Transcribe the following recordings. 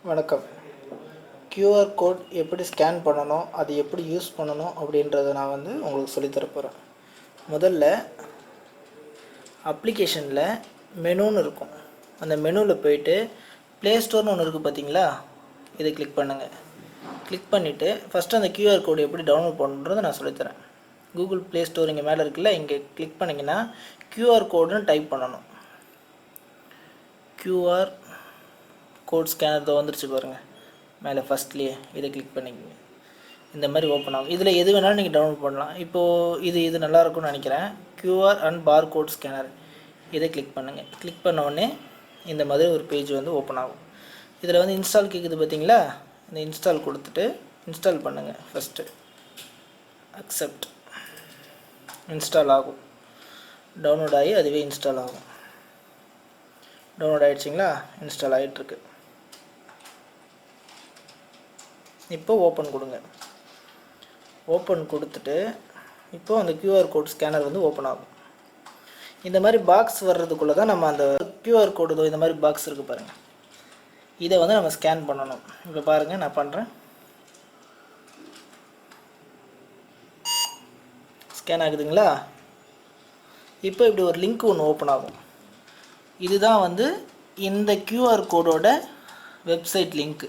வணக்கம். QR code எப்படி scan பண்ணணும், அது எப்படி யூஸ் பண்ணணும் அப்படின்றத நான் உங்களுக்கு சொல்லித் தரப்போகிறேன். முதல்ல அப்ளிகேஷனில் மெனுன்னு இருக்கும். அந்த மெனுவில் போயிட்டு ப்ளே ஸ்டோர்னு ஒன்று இருக்குது பார்த்தீங்களா, இதை கிளிக் பண்ணுங்கள். கிளிக் பண்ணிவிட்டு ஃபஸ்ட்டு அந்த கியூஆர் கோடு எப்படி டவுன்லோட் பண்ணுறதை நான் சொல்லித்தரேன். கூகுள் ப்ளே ஸ்டோர் இங்கே மேலே இருக்குல்ல, இங்கே கிளிக் பண்ணிங்கன்னா கியூஆர் கோடுன்னு டைப் பண்ணணும். கியூஆர் கோட் ஸ்கேனர் வந்துருச்சு பாருங்கள் மேலே ஃபஸ்ட்லேயே. இதை கிளிக் பண்ணிக்கோங்க. இந்த மாதிரி ஓப்பன் ஆகும். இதில் எது வேணாலும் நீங்கள் டவுன்லோட் பண்ணலாம். இப்போது இது நல்லா இருக்கும்னு நினைக்கிறேன். QR and bar code scanner, இதை கிளிக் பண்ணுங்கள். கிளிக் பண்ண உடனே இந்த மாதிரி ஒரு பேஜ் ஓப்பன் ஆகும். இதில் இன்ஸ்டால் கேட்குது பார்த்தீங்களா, இந்த இன்ஸ்டால் கொடுத்துட்டு இன்ஸ்டால் பண்ணுங்கள். First accept. இன்ஸ்டால் ஆகும். டவுன்லோட் ஆகி அதுவே இன்ஸ்டால் ஆகும். டவுன்லோட் ஆகிடுச்சிங்களா, இன்ஸ்டால் ஆகிட்டுருக்கு. இப்போ ஓப்பன் கொடுங்க. ஓப்பன் கொடுத்துட்டு இப்போது அந்த கியூஆர் கோட் ஸ்கேனர் ஓப்பன் ஆகும். இந்த மாதிரி பாக்ஸ் வர்றதுக்குள்ளே தான் நம்ம அந்த கியூஆர் கோடு இந்த மாதிரி பாக்ஸ் இருக்குது பாருங்கள், இதை நம்ம ஸ்கேன் பண்ணணும். இப்போ பாருங்கள், நான் பண்ணுறேன். ஸ்கேன் ஆகுதுங்களா. இப்போ இப்படி ஒரு லிங்க் ஒன்று ஓப்பன் ஆகும். இதுதான் இந்த கியூஆர் கோடோட வெப்சைட் லிங்க்கு.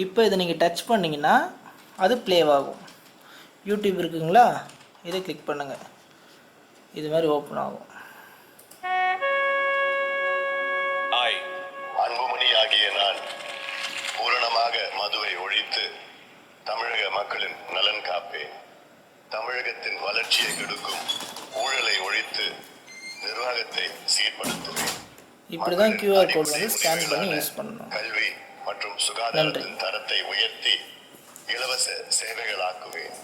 இப்போ இதை நீங்கள் டச் பண்ணிங்கன்னா அது ப்ளேவாகும். யூடியூப் இருக்குங்களா, இதை கிளிக் பண்ணுங்கள். இது மாதிரி ஓப்பன் ஆகும். அன்புமணி ஆகிய நான் பூரணமாக மதுவை ஒழித்து தமிழக மக்களின் நலன் காப்பேன். தமிழகத்தின் வளர்ச்சியை கெடுக்கும் ஊழலை ஒழித்து நிர்வாகத்தை சீர்படுத்துவேன். இப்படி தான் கியூஆர் கோட் ஸ்கேன் பண்ணி யூஸ் பண்ணணும். கல்வி மற்றும் சுகாதாரத்தின் தரத்தை உயர்த்தி இலவச சேவைகளாக்குவேன்.